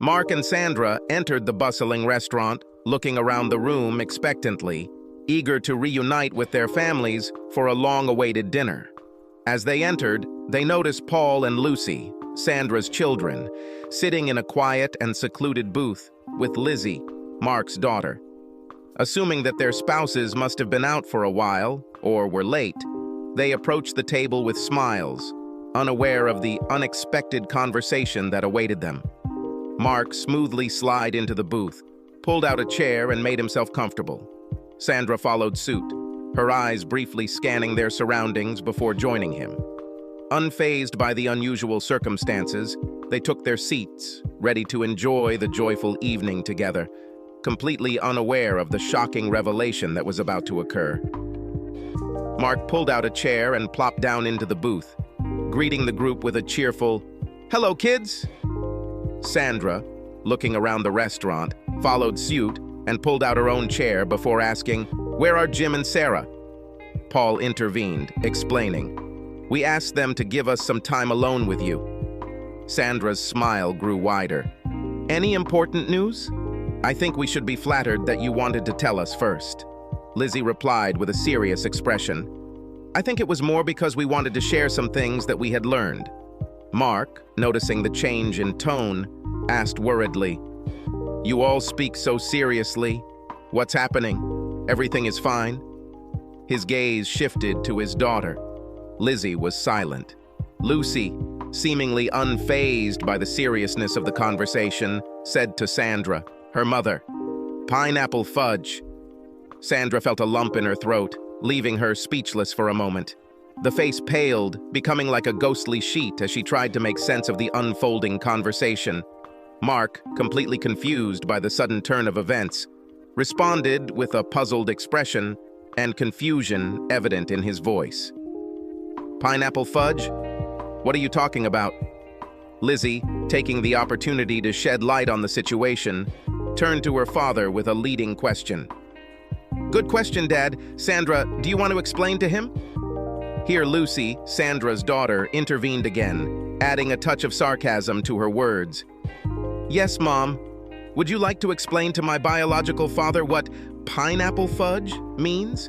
Mark and Sandra entered the bustling restaurant, looking around the room expectantly, eager to reunite with their families for a long-awaited dinner. As they entered, they noticed Paul and Lucy, Sandra's children, sitting in a quiet and secluded booth with Lizzie, Mark's daughter. Assuming that their spouses must have been out for a while or were late, they approached the table with smiles, unaware of the unexpected conversation that awaited them. Mark smoothly slid into the booth, pulled out a chair and made himself comfortable. Sandra followed suit, her eyes briefly scanning their surroundings before joining him. Unfazed by the unusual circumstances, they took their seats, ready to enjoy the joyful evening together, completely unaware of the shocking revelation that was about to occur. Mark pulled out a chair and plopped down into the booth, greeting the group with a cheerful, "Hello, kids!" Sandra, looking around the restaurant, followed suit and pulled out her own chair before asking, "Where are Jim and Sarah?" Paul intervened, explaining, "We asked them to give us some time alone with you." Sandra's smile grew wider. "Any important news? I think we should be flattered that you wanted to tell us first." Lizzie replied with a serious expression. "I think it was more because we wanted to share some things that we had learned." Mark, noticing the change in tone, asked worriedly, "You all speak so seriously. What's happening? Everything is fine?" His gaze shifted to his daughter. Lizzie was silent. Lucy, seemingly unfazed by the seriousness of the conversation, said to Sandra, her mother, "Pineapple fudge." Sandra felt a lump in her throat, leaving her speechless for a moment. The face paled, becoming like a ghostly sheet as she tried to make sense of the unfolding conversation. Mark, completely confused by the sudden turn of events, responded with a puzzled expression and confusion evident in his voice. "Pineapple fudge? What are you talking about?" Lizzie, taking the opportunity to shed light on the situation, turned to her father with a leading question. "Good question, Dad. Sandra, do you want to explain to him?" Here Lucy, Sandra's daughter, intervened again, adding a touch of sarcasm to her words. "Yes, Mom. Would you like to explain to my biological father what pineapple fudge means?"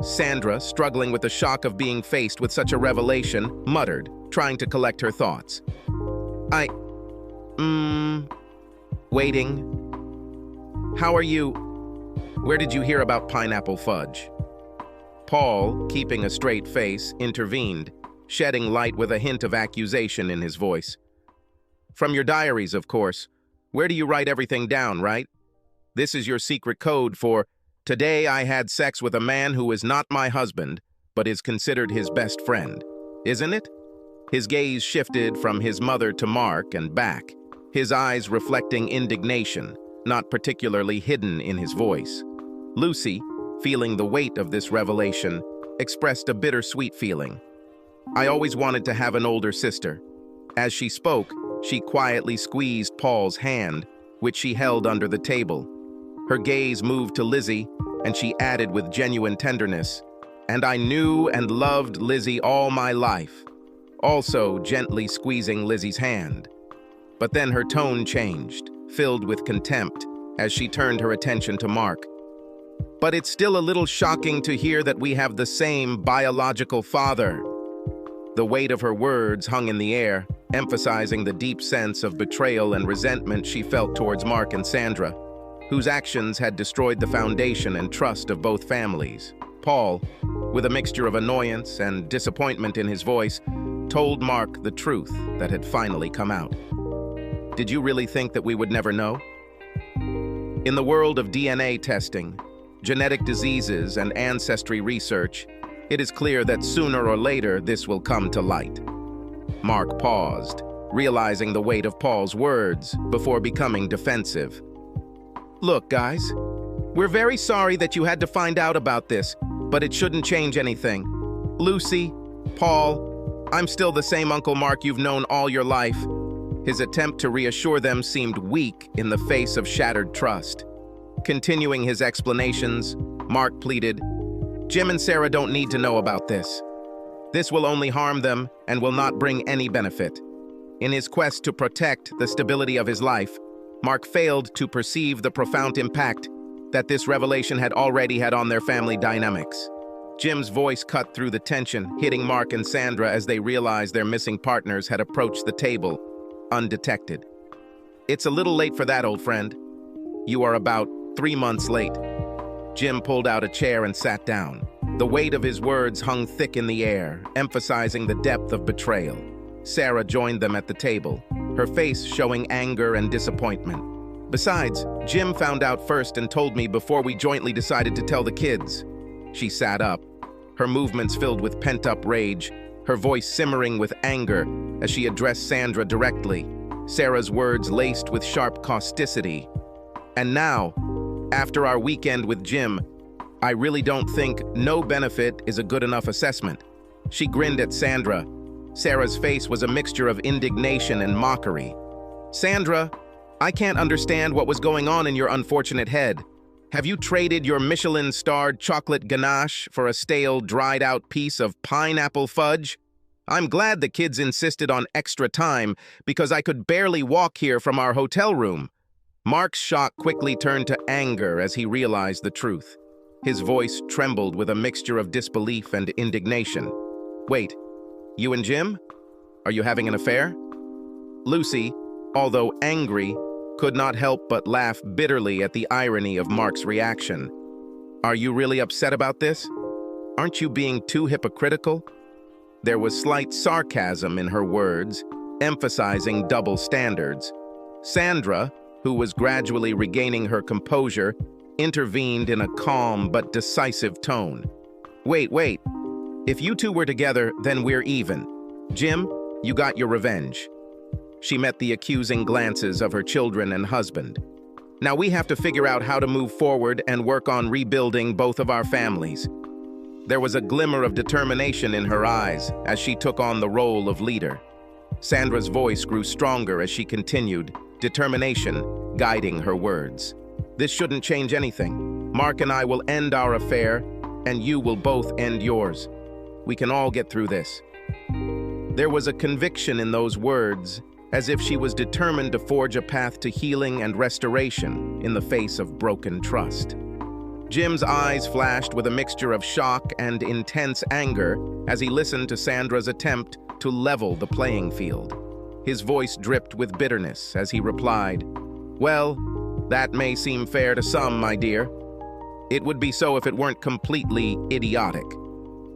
Sandra, struggling with the shock of being faced with such a revelation, muttered, trying to collect her thoughts. Waiting. How are you? Where did you hear about pineapple fudge?" Paul, keeping a straight face, intervened, shedding light with a hint of accusation in his voice. "From your diaries, of course. Where do you write everything down, right? This is your secret code for, 'Today I had sex with a man who is not my husband, but is considered his best friend,' isn't it?" His gaze shifted from his mother to Mark and back, his eyes reflecting indignation, not particularly hidden in his voice. Lucy, feeling the weight of this revelation, expressed a bittersweet feeling. "I always wanted to have an older sister." As she spoke, she quietly squeezed Paul's hand, which she held under the table. Her gaze moved to Lizzie, and she added with genuine tenderness, "And I knew and loved Lizzie all my life," also gently squeezing Lizzie's hand. But then her tone changed, filled with contempt, as she turned her attention to Mark. "But it's still a little shocking to hear that we have the same biological father." The weight of her words hung in the air, emphasizing the deep sense of betrayal and resentment she felt towards Mark and Sandra, whose actions had destroyed the foundation and trust of both families. Paul, with a mixture of annoyance and disappointment in his voice, told Mark the truth that had finally come out. "Did you really think that we would never know?" In the world of DNA testing, genetic diseases, and ancestry research, it is clear that sooner or later this will come to light. Mark paused, realizing the weight of Paul's words before becoming defensive. "Look, guys, we're very sorry that you had to find out about this, but it shouldn't change anything. Lucy, Paul, I'm still the same Uncle Mark you've known all your life." His attempt to reassure them seemed weak in the face of shattered trust. Continuing his explanations, Mark pleaded, "Jim and Sarah don't need to know about this. This will only harm them and will not bring any benefit." In his quest to protect the stability of his life, Mark failed to perceive the profound impact that this revelation had already had on their family dynamics. Jim's voice cut through the tension, hitting Mark and Sandra as they realized their missing partners had approached the table, undetected. "It's a little late for that, old friend. You are about 3 months late." Jim pulled out a chair and sat down. The weight of his words hung thick in the air, emphasizing the depth of betrayal. Sarah joined them at the table, her face showing anger and disappointment. "Besides, Jim found out first and told me before we jointly decided to tell the kids." She sat up, her movements filled with pent-up rage, her voice simmering with anger as she addressed Sandra directly, Sarah's words laced with sharp causticity. "And now, after our weekend with Jim, I really don't think no benefit is a good enough assessment." She grinned at Sandra. Sarah's face was a mixture of indignation and mockery. "Sandra, I can't understand what was going on in your unfortunate head. Have you traded your Michelin-starred chocolate ganache for a stale, dried-out piece of pineapple fudge? I'm glad the kids insisted on extra time because I could barely walk here from our hotel room." Mark's shock quickly turned to anger as he realized the truth. His voice trembled with a mixture of disbelief and indignation. "Wait, you and Jim? Are you having an affair?" Lucy, although angry, could not help but laugh bitterly at the irony of Mark's reaction. "Are you really upset about this? Aren't you being too hypocritical?" There was slight sarcasm in her words, emphasizing double standards. Sandra, who was gradually regaining her composure, intervened in a calm but decisive tone. Wait. If you two were together, then we're even. Jim, you got your revenge." She met the accusing glances of her children and husband. "Now we have to figure out how to move forward and work on rebuilding both of our families." There was a glimmer of determination in her eyes as she took on the role of leader. Sandra's voice grew stronger as she continued, determination guiding her words. "This shouldn't change anything. Mark and I will end our affair, and you will both end yours. We can all get through this." There was a conviction in those words, as if she was determined to forge a path to healing and restoration in the face of broken trust. Jim's eyes flashed with a mixture of shock and intense anger as he listened to Sandra's attempt to level the playing field. His voice dripped with bitterness as he replied, "Well, that may seem fair to some, my dear. It would be so if it weren't completely idiotic."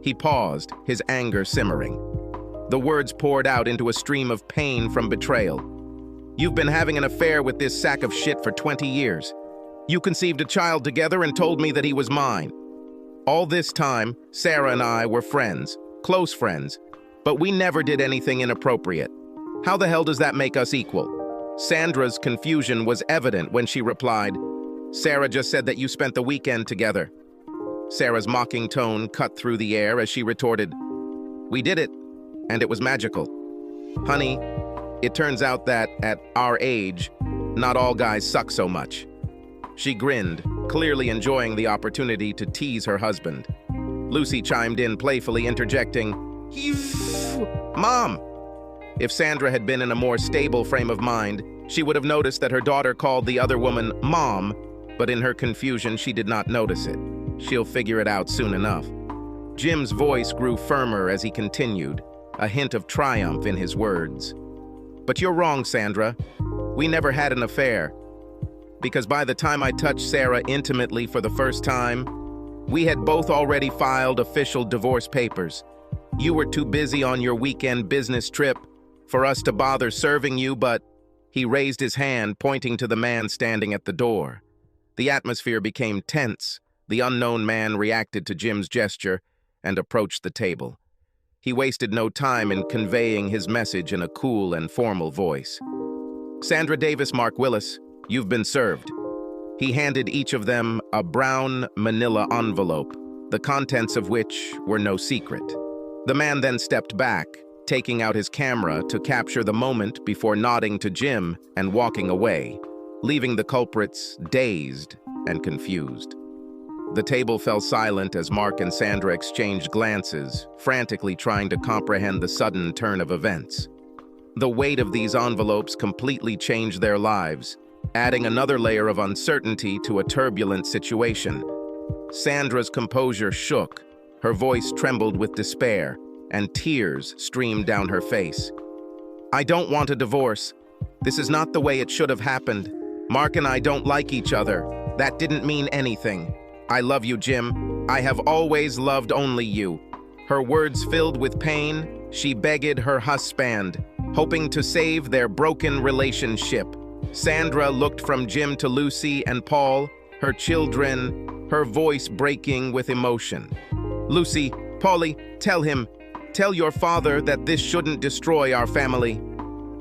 He paused, his anger simmering. The words poured out into a stream of pain from betrayal. "You've been having an affair with this sack of shit for 20 years. You conceived a child together and told me that he was mine. All this time, Sarah and I were friends, close friends, but we never did anything inappropriate. How the hell does that make us equal?" Sandra's confusion was evident when she replied, "Sarah just said that you spent the weekend together." Sarah's mocking tone cut through the air as she retorted, "We did it, and it was magical. Honey, it turns out that at our age, not all guys suck so much." She grinned, clearly enjoying the opportunity to tease her husband. Lucy chimed in playfully, interjecting, "Mom!" If Sandra had been in a more stable frame of mind, she would have noticed that her daughter called the other woman Mom, but in her confusion, she did not notice it. She'll figure it out soon enough. Jim's voice grew firmer as he continued, a hint of triumph in his words. "But you're wrong, Sandra. We never had an affair. Because by the time I touched Sarah intimately for the first time, we had both already filed official divorce papers. You were too busy on your weekend business trip for us to bother serving you, but..." He raised his hand, pointing to the man standing at the door. The atmosphere became tense. The unknown man reacted to Jim's gesture and approached the table. He wasted no time in conveying his message in a cool and formal voice. "Sandra Davis, Mark Willis, you've been served." He handed each of them a brown manila envelope, the contents of which were no secret. The man then stepped back, taking out his camera to capture the moment before nodding to Jim and walking away, leaving the culprits dazed and confused. The table fell silent as Mark and Sandra exchanged glances, frantically trying to comprehend the sudden turn of events. The weight of these envelopes completely changed their lives, adding another layer of uncertainty to a turbulent situation. Sandra's composure shook, her voice trembled with despair, and tears streamed down her face. "I don't want a divorce. This is not the way it should have happened. Mark and I don't like each other. That didn't mean anything. I love you, Jim. I have always loved only you." Her words filled with pain, she begged her husband, hoping to save their broken relationship. Sandra looked from Jim to Lucy and Paul, her children, her voice breaking with emotion. "Lucy, Polly, tell your father that this shouldn't destroy our family."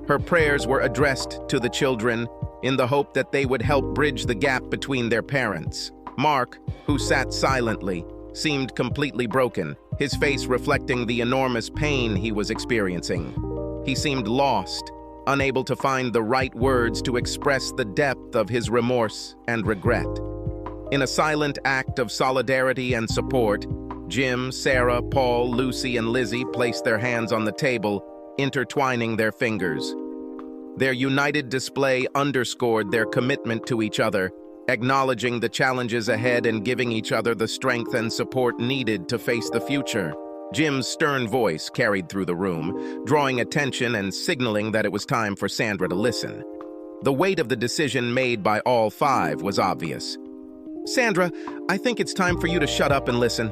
Her prayers were addressed to the children in the hope that they would help bridge the gap between their parents. Mark, who sat silently, seemed completely broken, his face reflecting the enormous pain he was experiencing. He seemed lost, unable to find the right words to express the depth of his remorse and regret. In a silent act of solidarity and support, Jim, Sarah, Paul, Lucy, and Lizzie placed their hands on the table, intertwining their fingers. Their united display underscored their commitment to each other, acknowledging the challenges ahead and giving each other the strength and support needed to face the future. Jim's stern voice carried through the room, drawing attention and signaling that it was time for Sandra to listen. The weight of the decision made by all five was obvious. "Sandra, I think it's time for you to shut up and listen.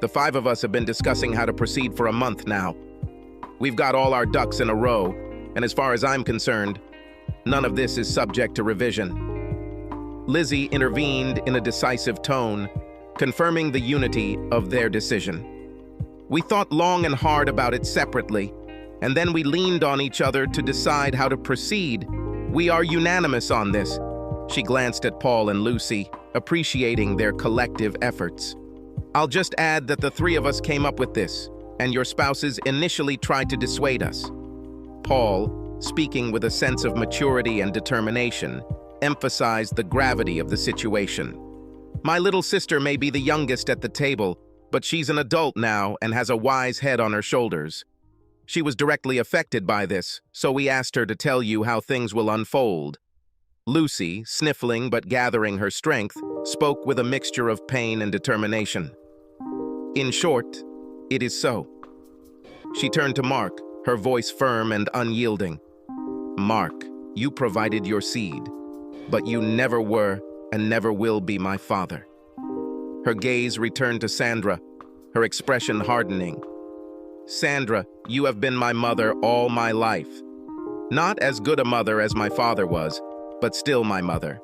The five of us have been discussing how to proceed for a month now. We've got all our ducks in a row, and as far as I'm concerned, none of this is subject to revision." Lizzie intervened in a decisive tone, confirming the unity of their decision. "We thought long and hard about it separately, and then we leaned on each other to decide how to proceed. We are unanimous on this." She glanced at Paul and Lucy, appreciating their collective efforts. "I'll just add that the three of us came up with this, and your spouses initially tried to dissuade us." Paul, speaking with a sense of maturity and determination, emphasized the gravity of the situation. "My little sister may be the youngest at the table, but she's an adult now and has a wise head on her shoulders. She was directly affected by this, so we asked her to tell you how things will unfold." Lucy, sniffling but gathering her strength, spoke with a mixture of pain and determination. "In short, it is so." She turned to Mark, her voice firm and unyielding. "Mark, you provided your seed, but you never were and never will be my father." Her gaze returned to Sandra, her expression hardening. "Sandra, you have been my mother all my life. Not as good a mother as my father was, but still my mother.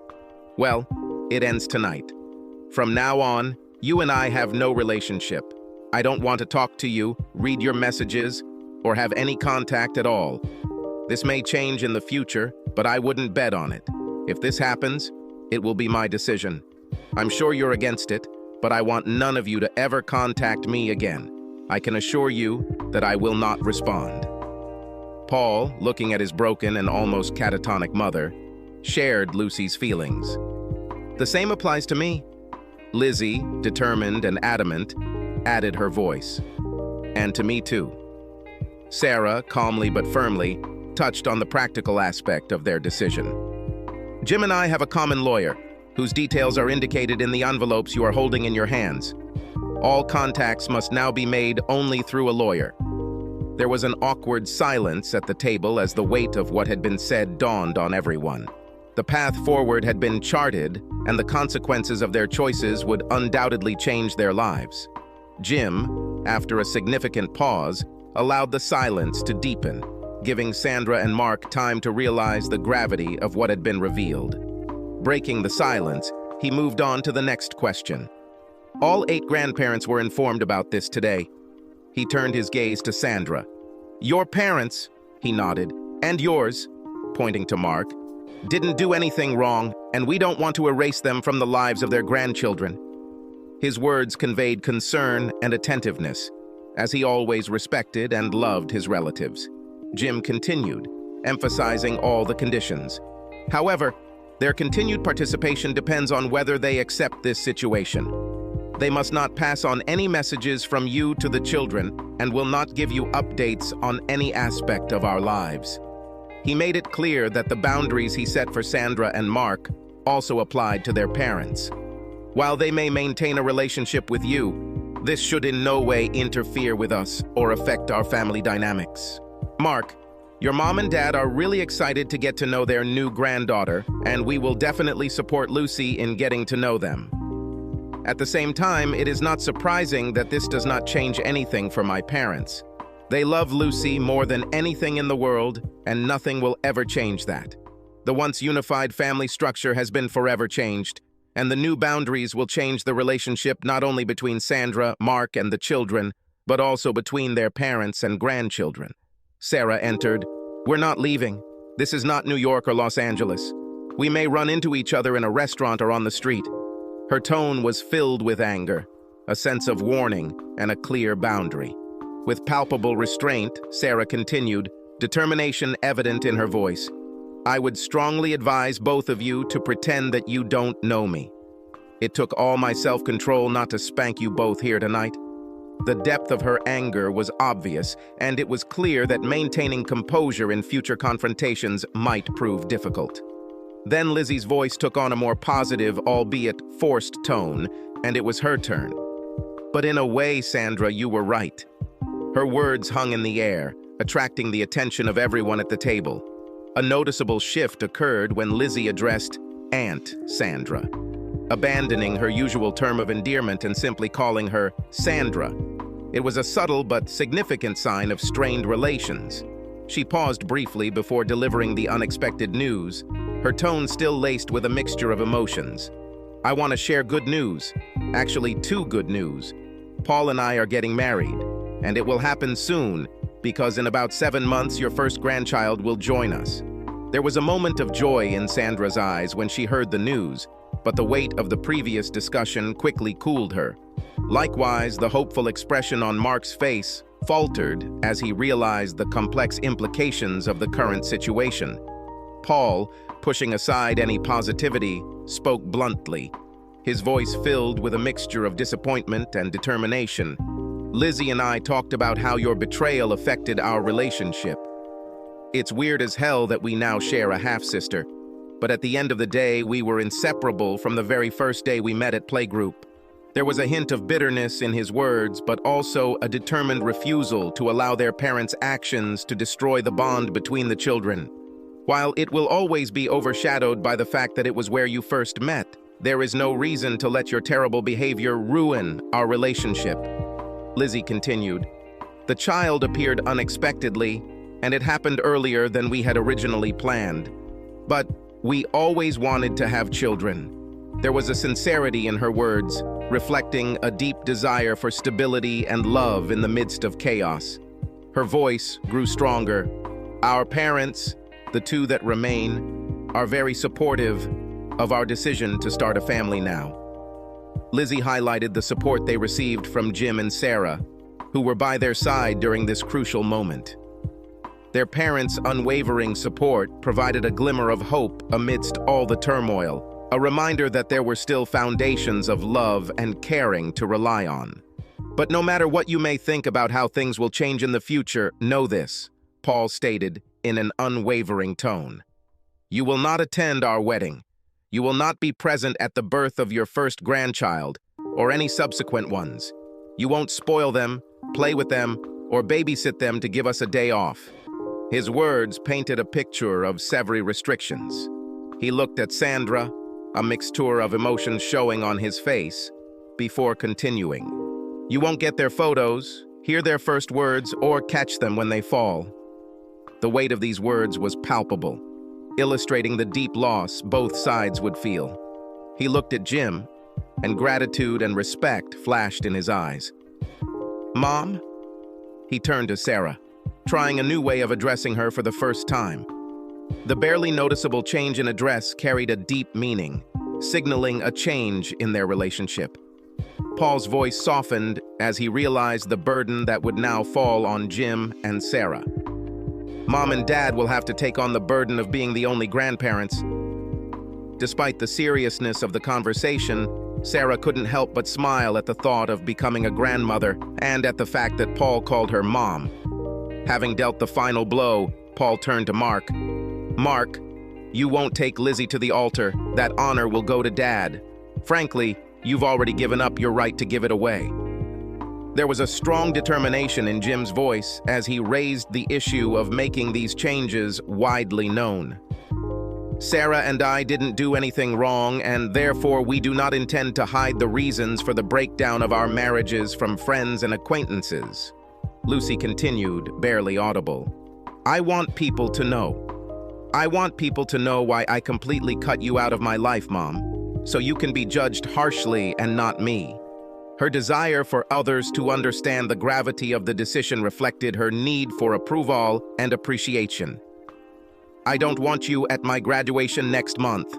Well, it ends tonight. From now on, you and I have no relationship. I don't want to talk to you, read your messages, or have any contact at all. This may change in the future, but I wouldn't bet on it. If this happens, it will be my decision. I'm sure you're against it, but I want none of you to ever contact me again. I can assure you that I will not respond." Paul, looking at his broken and almost catatonic mother, shared Lucy's feelings. "The same applies to me." Lizzie, determined and adamant, added her voice. "And to me too." Sarah, calmly but firmly, touched on the practical aspect of their decision. "Jim and I have a common lawyer, whose details are indicated in the envelopes you are holding in your hands. All contacts must now be made only through a lawyer." There was an awkward silence at the table as the weight of what had been said dawned on everyone. The path forward had been charted, and the consequences of their choices would undoubtedly change their lives. Jim, after a significant pause, allowed the silence to deepen, giving Sandra and Mark time to realize the gravity of what had been revealed. Breaking the silence, he moved on to the next question. "All 8 grandparents were informed about this today." He turned his gaze to Sandra. "Your parents," he nodded, "and yours," pointing to Mark, "didn't do anything wrong, and we don't want to erase them from the lives of their grandchildren." His words conveyed concern and attentiveness, as he always respected and loved his relatives. Jim continued, emphasizing all the conditions. "However, their continued participation depends on whether they accept this situation. They must not pass on any messages from you to the children and will not give you updates on any aspect of our lives." He made it clear that the boundaries he set for Sandra and Mark also applied to their parents. While they may maintain a relationship with you, this should in no way interfere with us or affect our family dynamics. Mark, your mom and dad are really excited to get to know their new granddaughter, and we will definitely support Lucy in getting to know them. At the same time, it is not surprising that this does not change anything for my parents. They love Lucy more than anything in the world, and nothing will ever change that. The once unified family structure has been forever changed, and the new boundaries will change the relationship not only between Sandra, Mark, and the children, but also between their parents and grandchildren. Sarah entered. We're not leaving. This is not New York or Los Angeles. We may run into each other in a restaurant or on the street. Her tone was filled with anger, a sense of warning, and a clear boundary. With palpable restraint, Sarah continued, determination evident in her voice. I would strongly advise both of you to pretend that you don't know me. It took all my self-control not to spank you both here tonight. The depth of her anger was obvious, and it was clear that maintaining composure in future confrontations might prove difficult. Then Lizzie's voice took on a more positive, albeit forced tone, and it was her turn. But in a way, Sandra, you were right. Her words hung in the air, attracting the attention of everyone at the table. A noticeable shift occurred when Lizzie addressed Aunt Sandra, abandoning her usual term of endearment and simply calling her Sandra. It was a subtle but significant sign of strained relations. She paused briefly before delivering the unexpected news, her tone still laced with a mixture of emotions. I want to share good news. Actually, two good news. Paul and I are getting married, and it will happen soon, because in about 7 months your first grandchild will join us. There was a moment of joy in Sandra's eyes when she heard the news, but the weight of the previous discussion quickly cooled her. Likewise, the hopeful expression on Mark's face faltered as he realized the complex implications of the current situation. Paul, pushing aside any positivity, spoke bluntly, his voice filled with a mixture of disappointment and determination. Lizzie and I talked about how your betrayal affected our relationship. It's weird as hell that we now share a half-sister, but at the end of the day, we were inseparable from the very first day we met at playgroup. There was a hint of bitterness in his words, but also a determined refusal to allow their parents' actions to destroy the bond between the children. While it will always be overshadowed by the fact that it was where you first met, there is no reason to let your terrible behavior ruin our relationship. Lizzie continued. The child appeared unexpectedly, and it happened earlier than we had originally planned. But we always wanted to have children. There was a sincerity in her words, reflecting a deep desire for stability and love in the midst of chaos. Her voice grew stronger. Our parents, the two that remain, are very supportive of our decision to start a family now. Lizzie highlighted the support they received from Jim and Sarah, who were by their side during this crucial moment. Their parents' unwavering support provided a glimmer of hope amidst all the turmoil, a reminder that there were still foundations of love and caring to rely on. But no matter what you may think about how things will change in the future, know this, Paul stated in an unwavering tone. You will not attend our wedding. You will not be present at the birth of your first grandchild or any subsequent ones. You won't spoil them, play with them, or babysit them to give us a day off. His words painted a picture of severe restrictions. He looked at Sandra, a mixture of emotions showing on his face, before continuing. You won't get their photos, hear their first words, or catch them when they fall. The weight of these words was palpable, illustrating the deep loss both sides would feel. He looked at Jim, and gratitude and respect flashed in his eyes. Mom? He turned to Sarah, trying a new way of addressing her for the first time. The barely noticeable change in address carried a deep meaning, signaling a change in their relationship. Paul's voice softened as he realized the burden that would now fall on Jim and Sarah. Mom and Dad will have to take on the burden of being the only grandparents. Despite the seriousness of the conversation, Sarah couldn't help but smile at the thought of becoming a grandmother and at the fact that Paul called her Mom. Having dealt the final blow, Paul turned to Mark. Mark, you won't take Lizzie to the altar. That honor will go to Dad. Frankly, you've already given up your right to give it away. There was a strong determination in Jim's voice as he raised the issue of making these changes widely known. Sarah and I didn't do anything wrong, and therefore we do not intend to hide the reasons for the breakdown of our marriages from friends and acquaintances. Lucy continued, barely audible. I want people to know. I want people to know why I completely cut you out of my life, Mom, so you can be judged harshly and not me. Her desire for others to understand the gravity of the decision reflected her need for approval and appreciation. I don't want you at my graduation next month.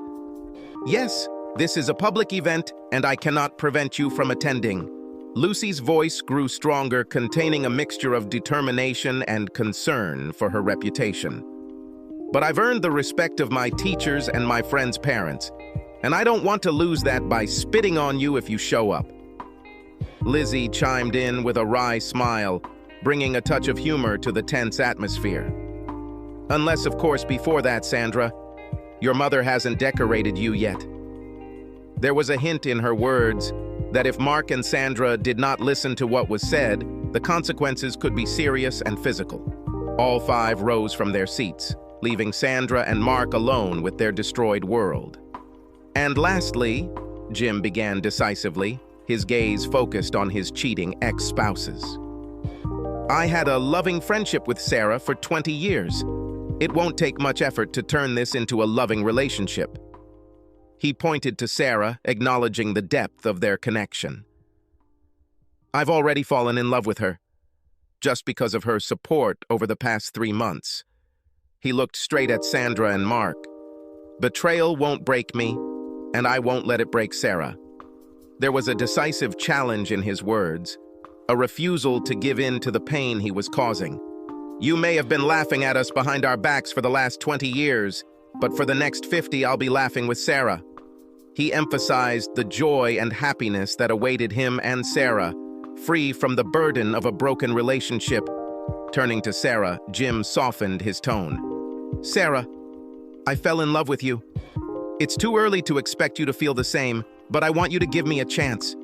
Yes, this is a public event and I cannot prevent you from attending. Lucy's voice grew stronger, containing a mixture of determination and concern for her reputation. But I've earned the respect of my teachers and my friends' parents, and I don't want to lose that by spitting on you if you show up. Lizzie chimed in with a wry smile, bringing a touch of humor to the tense atmosphere. Unless, of course, before that, Sandra, your mother hasn't decorated you yet. There was a hint in her words that if Mark and Sandra did not listen to what was said, the consequences could be serious and physical. All five rose from their seats, leaving Sandra and Mark alone with their destroyed world. And lastly, Jim began decisively, his gaze focused on his cheating ex-spouses. I had a loving friendship with Sarah for 20 years. It won't take much effort to turn this into a loving relationship. He pointed to Sarah, acknowledging the depth of their connection. I've already fallen in love with her, just because of her support over the past 3 months. He looked straight at Sandra and Mark. Betrayal won't break me, and I won't let it break Sarah. There was a decisive challenge in his words, a refusal to give in to the pain he was causing. You may have been laughing at us behind our backs for the last 20 years, but for the next 50 I'll be laughing with Sarah. He emphasized the joy and happiness that awaited him and Sarah, free from the burden of a broken relationship. Turning to Sarah, Jim softened his tone. Sarah, I fell in love with you. It's too early to expect you to feel the same, but I want you to give me a chance.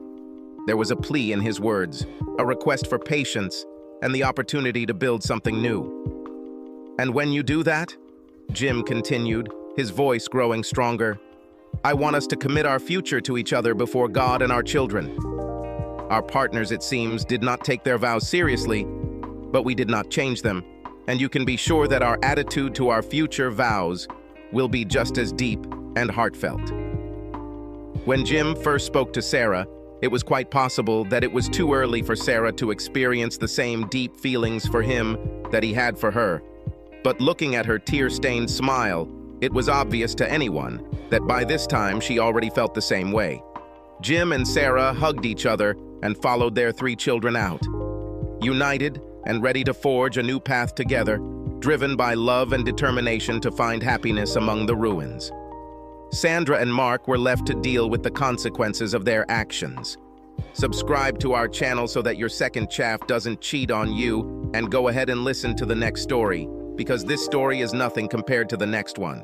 There was a plea in his words, a request for patience and the opportunity to build something new. And when you do that, Jim continued, his voice growing stronger, I want us to commit our future to each other before God and our children. Our partners, it seems, did not take their vows seriously, but we did not change them, and you can be sure that our attitude to our future vows will be just as deep and heartfelt. When Jim first spoke to Sarah, it was quite possible that it was too early for Sarah to experience the same deep feelings for him that he had for her. But looking at her tear-stained smile, it was obvious to anyone that by this time she already felt the same way. Jim and Sarah hugged each other and followed their 3 children out, united and ready to forge a new path together, driven by love and determination to find happiness among the ruins. Sandra and Mark were left to deal with the consequences of their actions. Subscribe to our channel so that your second chaff doesn't cheat on you, and go ahead and listen to the next story, because this story is nothing compared to the next one.